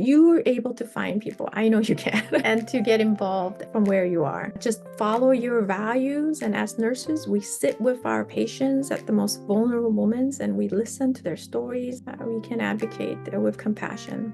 You are able to find people. I know you can. And to get involved from where you are. Just follow your values. And as nurses, we sit with our patients at the most vulnerable moments and we listen to their stories. We can advocate with compassion.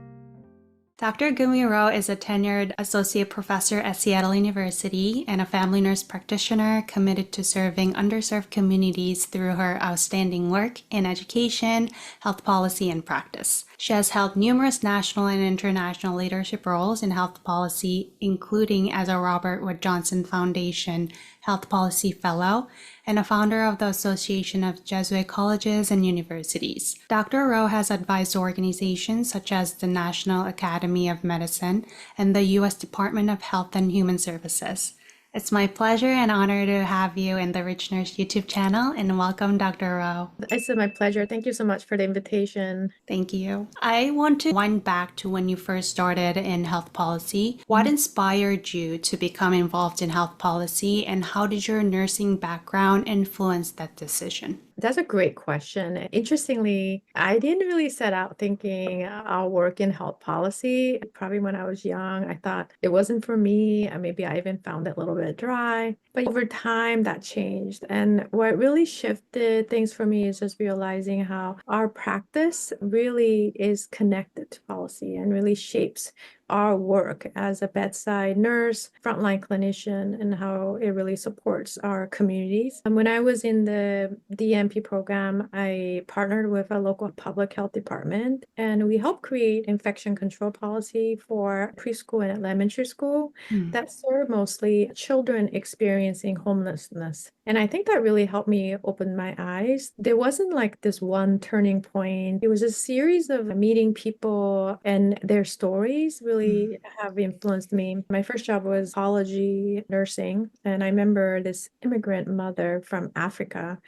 Dr. Kumhee Ro is a tenured associate professor at Seattle University and a family nurse practitioner committed to serving underserved communities through her outstanding work in education, health policy, and practice. She has held numerous national and international leadership roles in health policy, including as a Robertwood-Johnson Foundation Health Policy Fellow and a founder of the Association of Jesuit Colleges and Universities. Dr. Ro has advised organizations such as the National Academy of Medicine and the U.S. Department of Health and Human Services. It's my pleasure and honor to have you in the Rich Nurse YouTube channel, and welcome, Dr. Ro. It's my pleasure. Thank you so much for the invitation. Thank you. I want to wind back to when you first started in health policy. What inspired you to become involved in health policy, and how did your nursing background influence that decision? That's a great question. Interestingly, I didn't really set out thinking I'll work in health policy. Probably when I was young, I thought it wasn't for me. And maybe I even found it a little bit dry. But over time, that changed. And what really shifted things for me is just realizing how our practice really is connected to policy and really shapes our work as a bedside nurse, frontline clinician, and how it really supports our communities. And when I was in the DMP program, I partnered with a local public health department, and we helped create infection control policy for preschool and elementary school that serve mostly children experiencing homelessness. And I think that really helped me open my eyes. There wasn't like this one turning point. It was a series of meeting people and their stories really have influenced me. My first job was oncology nursing. And I remember this immigrant mother from Africa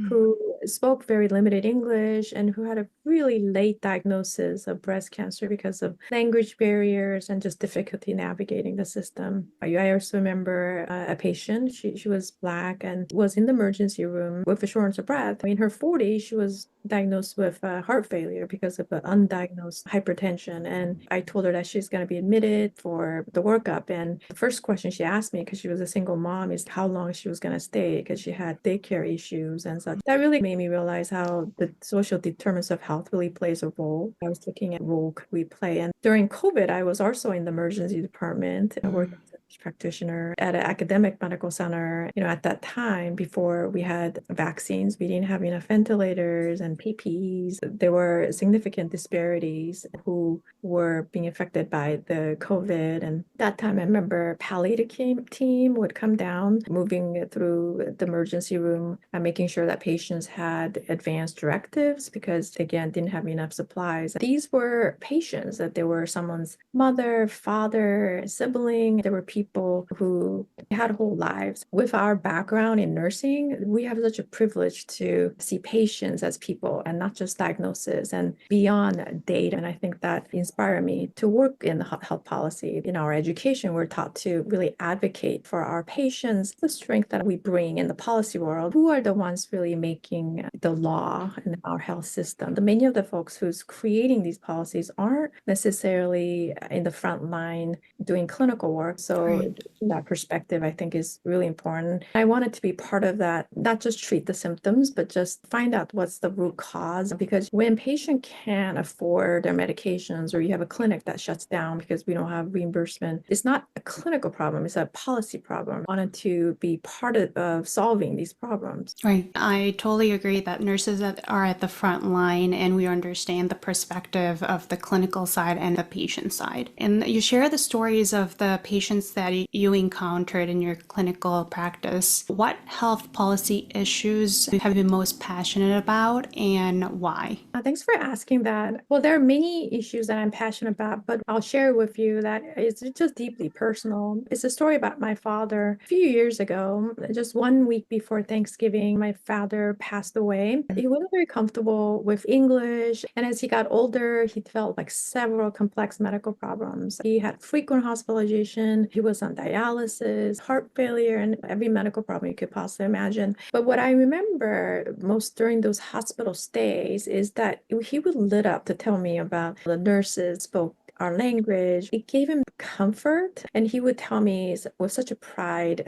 who spoke very limited English and who had a really late diagnosis of breast cancer because of language barriers and just difficulty navigating the system. I also remember a patient, she was Black and was in the emergency room with a shortness of breath. In her 40s, she was diagnosed with heart failure because of undiagnosed hypertension. And I told her that she's going to be admitted for the workup. And the first question she asked me, because she was a single mom, is how long she was going to stay because she had daycare issues and such. That really made me realize how the social determinants of health really plays a role. I was looking at role could we play. And during COVID, I was also in the emergency department working as a practitioner at an academic medical center. At that time, before we had vaccines, we didn't have enough ventilators and PPEs. There were significant disparities who were being affected by the COVID. And that time, I remember palliative team would come down, moving through the emergency room and making sure that patients had advanced directives because, again, didn't have enough supplies. These were patients that they were someone's mother, father, sibling. There were people who had whole lives. With our background in nursing, we have such a privilege to see patients as people and not just diagnosis and beyond data. And I think that inspired me to work in health policy. In our education, we're taught to really advocate for our patients, the strength that we bring in the policy world. Who are the ones really making the law in our health system? Many of the folks who's creating these policies aren't necessarily in the front line doing clinical work. So that perspective, I think, is really important. I wanted to be part of that, not just treat the symptoms, but just find out what's the root cause. Because when patient can't afford their medications or you have a clinic that shuts down because we don't have reimbursement, it's not a clinical problem, it's a policy problem. I wanted to be part of solving these problems. Right. I totally agree that nurses are at the front line and we understand the perspective of the clinical side and the patient side. And you share the stories of the patients that you encountered in your clinical practice. What health policy issues have you been most passionate about and why? Thanks for asking that. Well, there are many issues that I'm passionate about, but I'll share with you that it's just deeply personal. It's a story about my father. A few years ago, just 1 week before Thanksgiving, my father passed away. He wasn't very comfortable with English. And as he got older, he felt like several complex medical problems. He had frequent hospitalization. He was on dialysis, heart failure, and every medical problem you could possibly imagine. But what I remember most during those hospital stays is that he would lit up to tell me about the nurses spoke our language. It gave him comfort, and he would tell me with such a pride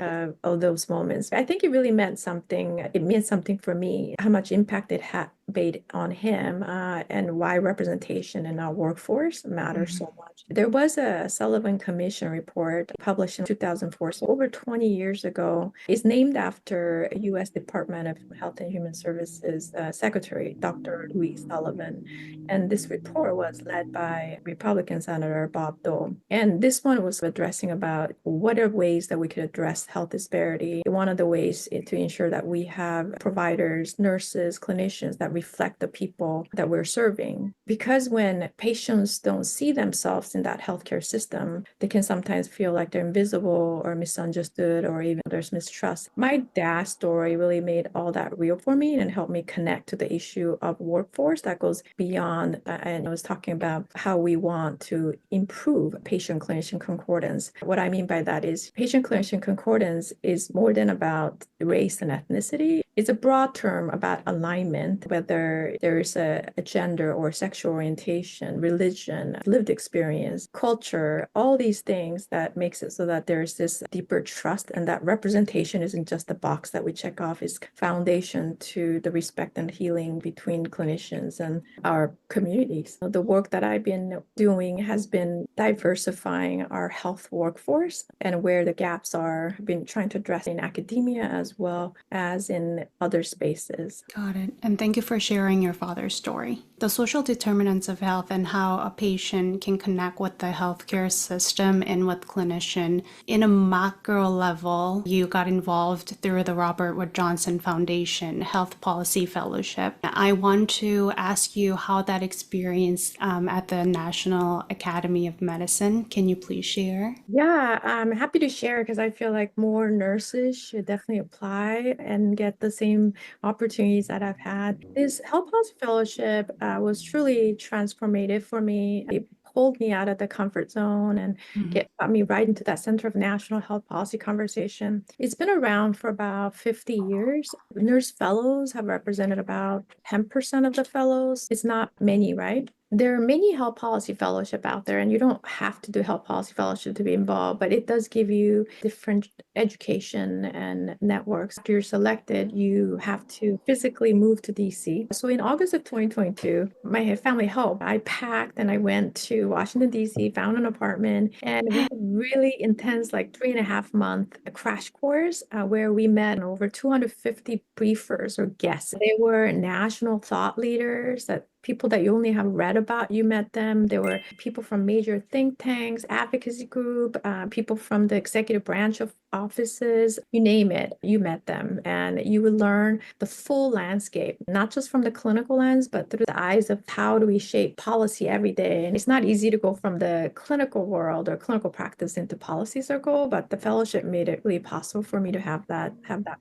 of those moments. I think it really meant something. It meant something for me, how much impact it had made on him, and why representation in our workforce matters so much. There was a Sullivan Commission report published in 2004, so over 20 years ago. It's named after U.S. Department of Health and Human Services Secretary, Dr. Louis Sullivan. And this report was led by Republican Senator Bob Dole. And this one was addressing about what are ways that we could address health disparity. One of the ways to ensure that we have providers, nurses, clinicians that reflect the people that we're serving. Because when patients don't see themselves in that healthcare system, they can sometimes feel like they're invisible or misunderstood, or even there's mistrust. My dad's story really made all that real for me and helped me connect to the issue of workforce that goes beyond. And I was talking about how we want to improve patient-clinician concordance. What I mean by that is patient-clinician concordance is more than about race and ethnicity. It's a broad term about alignment, whether there's a gender or sexual orientation, religion, lived experience, culture, all these things that makes it so that there's this deeper trust, and that representation isn't just a box that we check off, it's foundation to the respect and healing between clinicians and our communities. The work that I've been doing has been diversifying our health workforce and where the gaps are. I've been trying to address in academia as well as in other spaces. Got it. And thank you for sharing your father's story. The social determinants of health and how a patient can connect with the healthcare system and with clinician. In a macro level, you got involved through the Robertwood-Johnson Foundation Health Policy Fellowship. I want to ask you how that experience at the National Academy of Medicine. Can you please share? Yeah, I'm happy to share because I feel like more nurses should definitely apply and get the same opportunities that I've had. This Health Policy Fellowship was truly transformative for me. It pulled me out of the comfort zone and got me right into that center of national health policy conversation. It's been around for about 50 years. Nurse fellows have represented about 10% of the fellows. It's not many, right? There are many health policy fellowship out there, and you don't have to do health policy fellowship to be involved, but it does give you different education and networks. After you're selected, you have to physically move to DC. So in August of 2022, my family helped. I packed and I went to Washington, DC, found an apartment, and we had really intense, like 3.5-month crash course where we met over 250 briefers or guests. They were national thought leaders, that people that you only have read about, you met them. There were people from major think tanks, advocacy group, people from the executive branch of offices, you name it, you met them. And you would learn the full landscape, not just from the clinical lens, but through the eyes of how do we shape policy every day. And it's not easy to go from the clinical world or clinical practice into policy circle, but the fellowship made it really possible for me to have that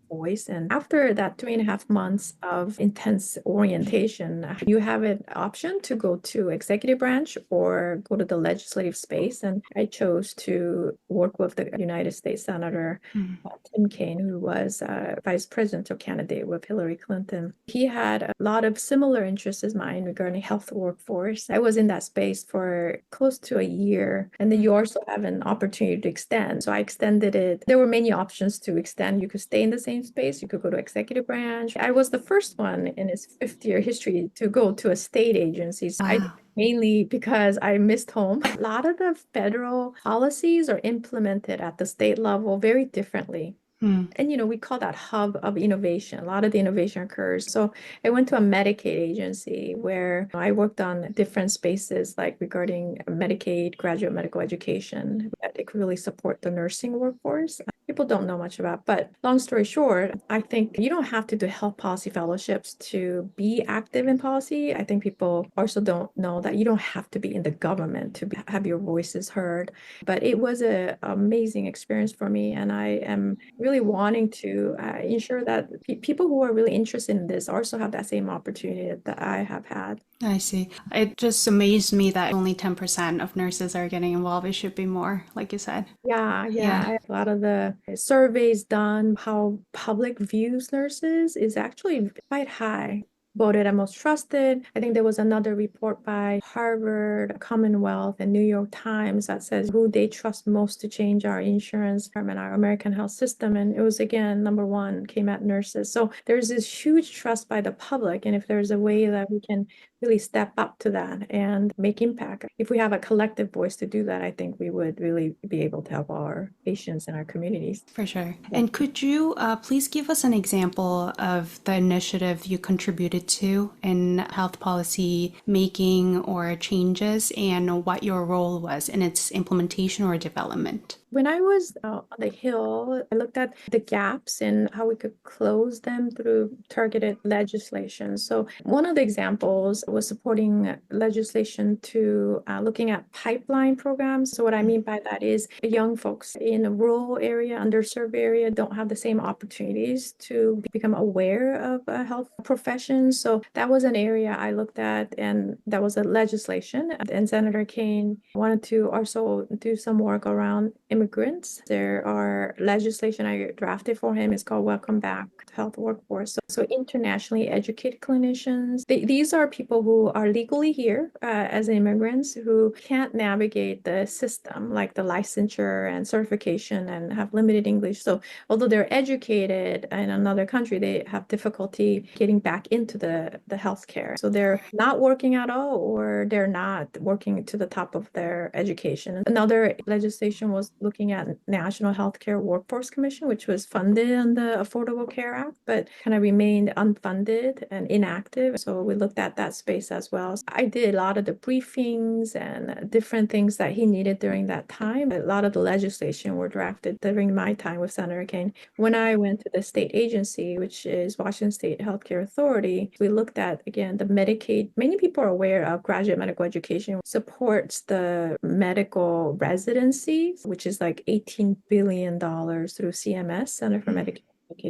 voice. And after that 3.5 months of intense orientation, you have an option to go to executive branch or go to the legislative space. And I chose to work with the United States Senator Tim Kaine, who was vice presidential candidate with Hillary Clinton. He had a lot of similar interests as mine regarding health workforce. I was in that space for close to a year, and then you also have an opportunity to extend. So I extended it. There were many options to extend. You could stay in the same space. You could go to executive branch. I was the first one in its 50-year history to go to a state agency. So I mainly because I missed home. A lot of the federal policies are implemented at the state level very differently. And, we call that hub of innovation. A lot of the innovation occurs. So I went to a Medicaid agency where I worked on different spaces, like regarding Medicaid, graduate medical education, that it could really support the nursing workforce. People don't know much about, but long story short, I think you don't have to do health policy fellowships to be active in policy. I think people also don't know that you don't have to be in the government to have your voices heard. But it was an amazing experience for me, and I am really wanting to ensure that people who are really interested in this also have that same opportunity that I have had. I see. It just amazed me that only 10% of nurses are getting involved. It should be more, like you said. Yeah. A lot of the surveys done, how public views nurses is actually quite high. voted most trusted. I think there was another report by Harvard, Commonwealth, and New York Times that says who they trust most to change our insurance and our American health system. And it was, again, number one came at nurses. So there's this huge trust by the public. And if there's a way that we can really step up to that and make impact, if we have a collective voice to do that, I think we would really be able to help our patients and our communities. For sure. And could you please give us an example of the initiative you contributed to in health policy making or changes and what your role was in its implementation or development? When I was on the Hill, I looked at the gaps and how we could close them through targeted legislation. So one of the examples was supporting legislation to looking at pipeline programs. So what I mean by that is young folks in a rural area, underserved area, don't have the same opportunities to become aware of health professions. So that was an area I looked at, and that was a legislation. And Senator Kaine wanted to also do some work around immigrants. There are legislation I drafted for him. It's called Welcome Back to Health Workforce. So internationally educated clinicians. These are people who are legally here as immigrants who can't navigate the system, like the licensure and certification, and have limited English. So although they're educated in another country, they have difficulty getting back into the healthcare. So they're not working at all, or they're not working to the top of their education. Another legislation was looking at National Healthcare Workforce Commission, which was funded in the Affordable Care Act, but kind of remained unfunded and inactive. So we looked at that space as well. So I did a lot of the briefings and different things that he needed during that time. A lot of the legislation were drafted during my time with Senator Kaine. When I went to the state agency, which is Washington State Healthcare Authority, we looked at, again, the Medicaid. Many people are aware of graduate medical education supports the medical residency, which is like $18 billion through CMS, Center for Medicaid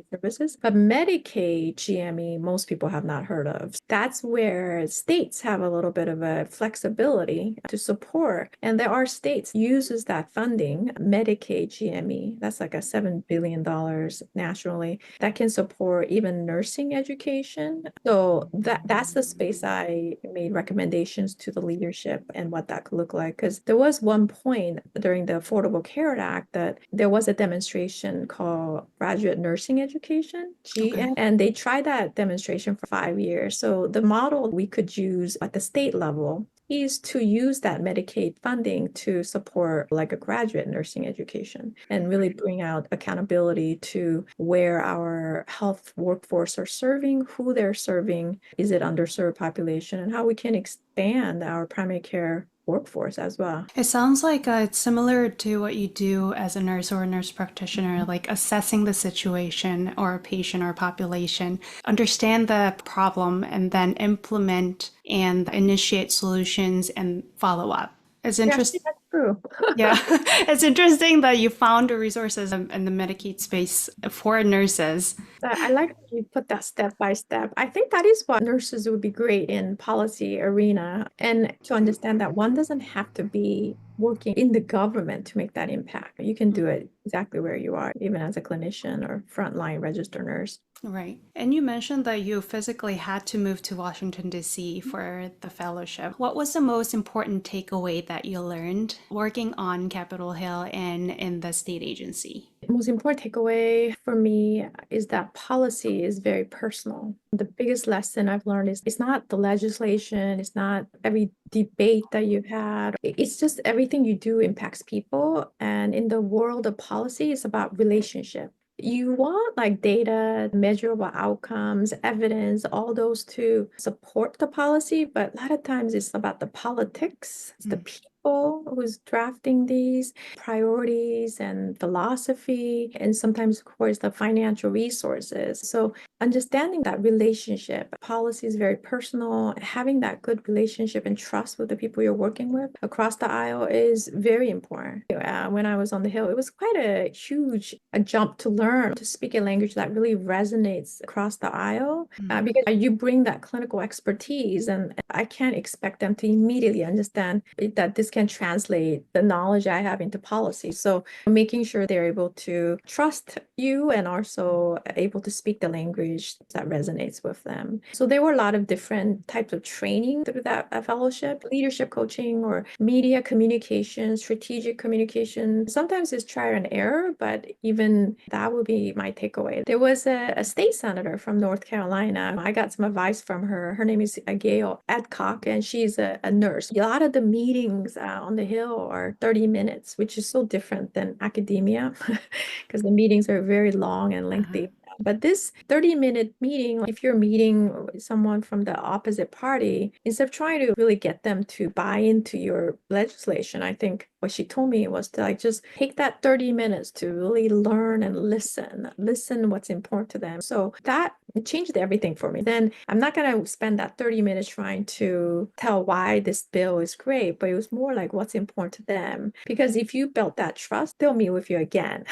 Services. But Medicaid GME, most people have not heard of. That's where states have a little bit of a flexibility to support. And there are states uses that funding, Medicaid GME, that's like a $7 billion nationally, that can support even nursing education. So that's the space I made recommendations to the leadership and what that could look like. Because there was one point during the Affordable Care Act that there was a demonstration called Graduate Nursing Education, GN, and they tried that demonstration for 5 years. So the model we could use at the state level is to use that Medicaid funding to support like a graduate nursing education and really bring out accountability to where our health workforce are serving, who they're serving, is it underserved population, and how we can expand our primary care workforce as well. It sounds like it's similar to what you do as a nurse or a nurse practitioner, like assessing the situation or a patient or population, understand the problem, and then implement and initiate solutions and follow up. It's interesting. Yes, that's true. Yeah, it's interesting that you found the resources in the Medicaid space for nurses. I like that you put that step by step. I think that is what nurses would be great in policy arena, and to understand that one doesn't have to be working in the government to make that impact. You can do it exactly where you are, even as a clinician or frontline registered nurse. Right. And you mentioned that you physically had to move to Washington, D.C. for the fellowship. What was the most important takeaway that you learned working on Capitol Hill and in the state agency? The most important takeaway for me is that policy is very personal. The biggest lesson I've learned is it's not the legislation, it's not every debate that you've had. It's just everything you do impacts people. And in the world of policy, it's about relationship. You want like data, measurable outcomes, evidence, all those to support the policy, but a lot of times it's about the politics, it's the people who's drafting these priorities and philosophy, and sometimes, of course, the financial resources. So understanding that relationship, policy is very personal. Having that good relationship and trust with the people you're working with across the aisle is very important. When I was on the Hill, it was quite a huge jump to learn to speak a language that really resonates across the aisle because you bring that clinical expertise, and I can't expect them to immediately understand that this can translate the knowledge I have into policy. So making sure they're able to trust you and also able to speak the language language that resonates with them. So there were a lot of different types of training through that fellowship, leadership coaching or media communication, strategic communication. Sometimes it's trial and error, but even that would be my takeaway. There was a state senator from North Carolina. I got some advice from her. Her name is Gail Adcock, and she's a nurse. A lot of the meetings on the Hill are 30 minutes, which is so different than academia because the meetings are very long and lengthy. But this 30-minute meeting, if you're meeting someone from the opposite party, instead of trying to really get them to buy into your legislation, I think what she told me was to like just take that 30 minutes to really learn and listen what's important to them. So that changed everything for me. Then I'm not going to spend that 30 minutes trying to tell why this bill is great, but it was more like what's important to them. Because if you built that trust, they'll meet with you again.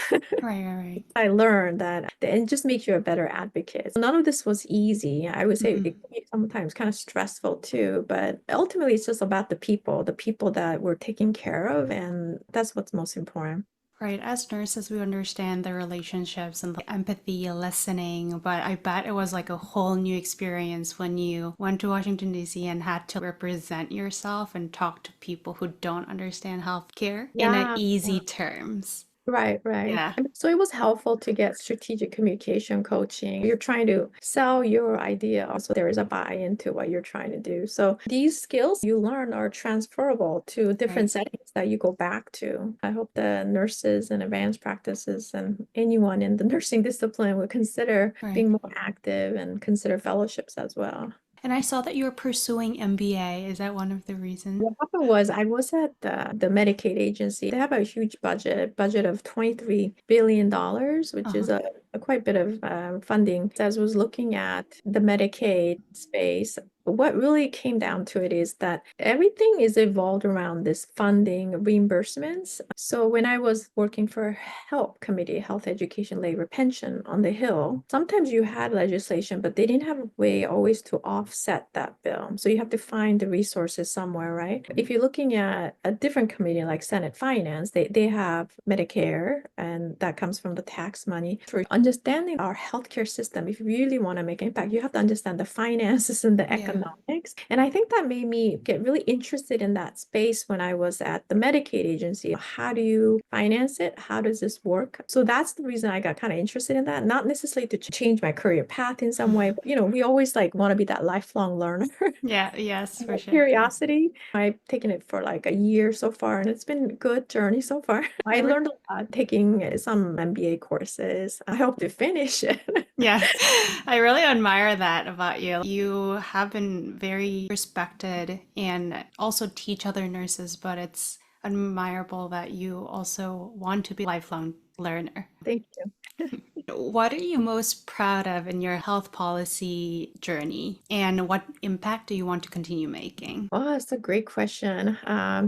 Right. I learned that it just makes you a better advocate. So none of this was easy. I would say it can be sometimes kind of stressful too, but ultimately it's just about the people that we're taking care of, and that's what's most important. Right. As nurses, we understand the relationships and the empathy, listening, but I bet it was like a whole new experience when you went to Washington, D.C. and had to represent yourself and talk to people who don't understand healthcare in a easy terms. Right. Yeah. So it was helpful to get strategic communication coaching. You're trying to sell your idea. Also, there is a buy-in to what you're trying to do. So these skills you learn are transferable to different settings that you go back to. I hope the nurses and advanced practices and anyone in the nursing discipline would consider being more active and consider fellowships as well. And I saw that you were pursuing MBA. Is that one of the reasons? What happened was I was at the Medicaid agency. They have a huge budget of $23 billion, which is a quite bit of funding. As I was looking at the Medicaid space, what really came down to it is that everything is evolved around this funding reimbursements. So when I was working for HELP committee, Health Education Labor Pension on the Hill, sometimes you had legislation, but they didn't have a way always to offset that bill. So you have to find the resources somewhere, right? If you're looking at a different committee like Senate Finance, they have Medicare, and that comes from the tax money. For understanding our healthcare system, if you really want to make an impact, you have to understand the finances and the economics. And I think that made me get really interested in that space when I was at the Medicaid agency. How do you finance it? How does this work? So that's the reason I got kind of interested in that, not necessarily to change my career path in some way, but we always like want to be that lifelong learner. Yes, for sure. Curiosity. I've taken it for like a year so far, and it's been a good journey so far. I learned a lot taking some MBA courses. I hope to finish it. Yes, I really admire that about you. You have been very respected and also teach other nurses, but it's admirable that you also want to be a lifelong learner. Thank you. What are you most proud of in your health policy journey, and what impact do you want to continue making? Oh, that's a great question.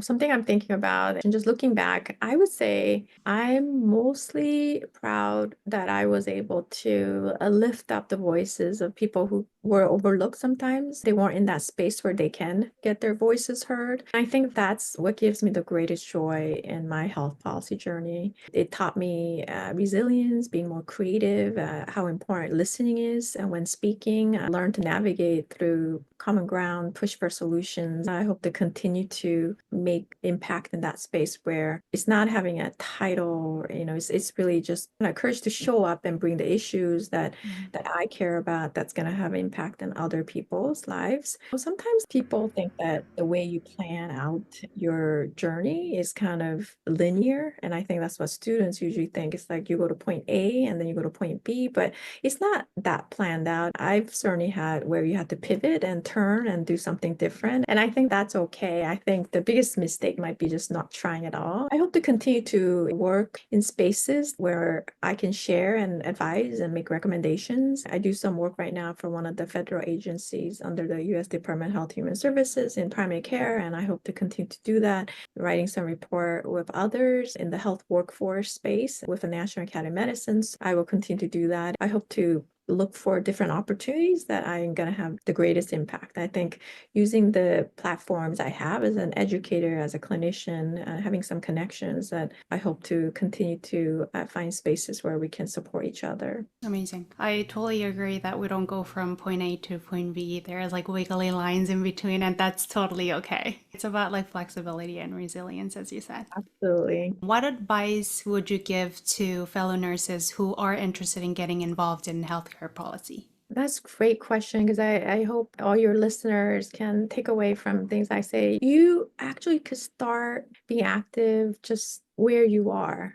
Something I'm thinking about, and just looking back, I would say I'm mostly proud that I was able to lift up the voices of people who were overlooked sometimes. They weren't in that space where they can get their voices heard. I think that's what gives me the greatest joy in my health policy journey. It taught me resilience, being more creative, how important listening is. And when speaking, I learned to navigate through common ground, push for solutions. I hope to continue to make impact in that space where it's not having a title, it's really just courage to show up and bring the issues that I care about that's going to have impact in other people's lives. Sometimes people think that the way you plan out your journey is kind of linear. And I think that's what students usually think. It's like you go to point A and then you go to point B, but it's not that planned out. I've certainly had where you have to pivot and turn and do something different. And I think that's okay. I think the biggest mistake might be just not trying at all. I hope to continue to work in spaces where I can share and advise and make recommendations. I do some work right now for one of the federal agencies under the U.S. Department of Health and Human Services in primary care, and I hope to continue to do that, writing some report with others in the health workforce space with the National Academy of Medicine. I will continue to do that. I hope to look for different opportunities that I'm going to have the greatest impact. I think using the platforms I have as an educator, as a clinician, having some connections, that I hope to continue to find spaces where we can support each other. Amazing. I totally agree that we don't go from point A to point B. There's like wiggly lines in between, and that's totally okay. It's about like flexibility and resilience, as you said. Absolutely. What advice would you give to fellow nurses who are interested in getting involved in healthcare policy? That's a great question, because I hope all your listeners can take away from things I say. You actually could start being active just where you are.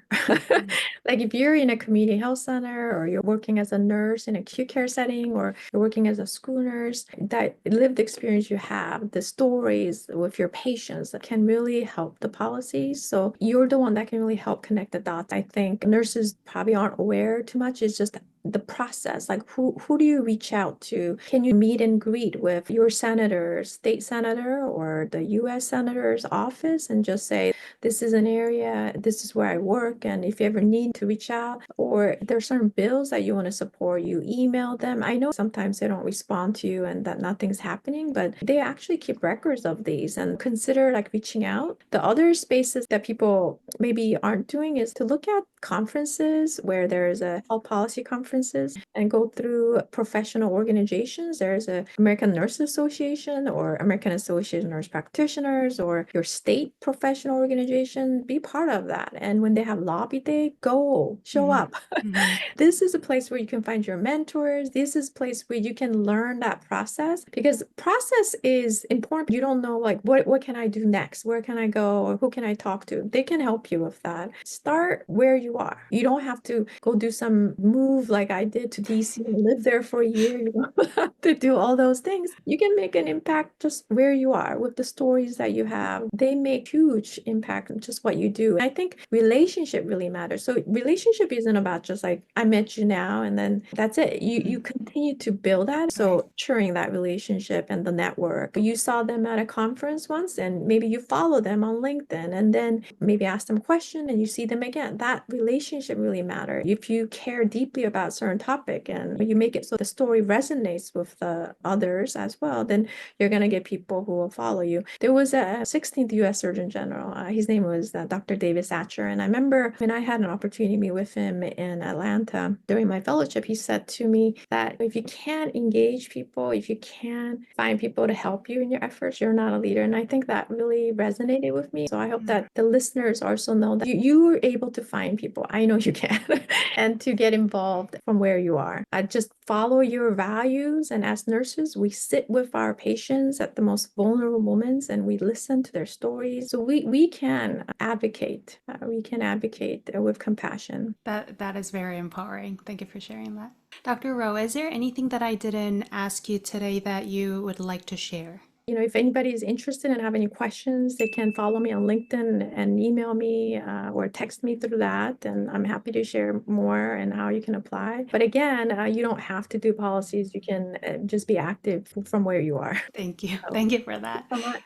Like if you're in a community health center, or you're working as a nurse in a acute care setting, or you're working as a school nurse, that lived experience you have, the stories with your patients can really help the policies. So you're the one that can really help connect the dots. I think nurses probably aren't aware too much. It's just the process, like who do you reach out to? Can you meet and greet with your senator, state senator, or the US senator's office, and just say, this is an area, this is where I work, and if you ever need to reach out, or there are certain bills that you want to support, you email them. I know sometimes they don't respond to you and that nothing's happening, but they actually keep records of these, and consider like reaching out. The other spaces that people maybe aren't doing is to look at conferences where there's a health policy conferences, and go through professional organizations. There's a American Nurses Association, or American Association of Nurse Practitioners, or your state professional organization. Be part of that. And when they have lobby day, go show up. This is a place where you can find your mentors. This is a place where you can learn that process, because process is important. You don't know, like, what can I do next? Where can I go? Or who can I talk to? They can help you with that. Start where you are. You don't have to go do some move like I did to DC and live there for a year. You don't have to do all those things. You can make an impact just where you are with the stories that you have. They make huge impact in just what you do. I think relationship really matters. So relationship isn't about just like, I met you now and then that's it. You continue to build that. So nurturing that relationship and the network. You saw them at a conference once, and maybe you follow them on LinkedIn, and then maybe ask them a question and you see them again. That relationship really matters. If you care deeply about a certain topic and you make it so the story resonates with the others as well, then you're going to get people who will follow you. There was a 16th US Surgeon General. His name was Dr. David Satcher. And I remember when I had an opportunity to meet with him in Atlanta during my fellowship, he said to me that if you can't engage people, if you can't find people to help you in your efforts, you're not a leader. And I think that really resonated with me. So I hope that the listeners also know that you were able to find people. I know you can. And to get involved from where you are. Just follow your values. And as nurses, we sit with our patients at the most vulnerable moments and we listen to their stories. So we can advocate. We can advocate with compassion. That is very empowering. Thank you for sharing that. Dr. Ro, is there anything that I didn't ask you today that you would like to share? If anybody is interested and have any questions, they can follow me on LinkedIn and email me or text me through that. And I'm happy to share more and how you can apply. But again, you don't have to do policies. You can just be active from where you are. Thank you. Thank you for that. So much.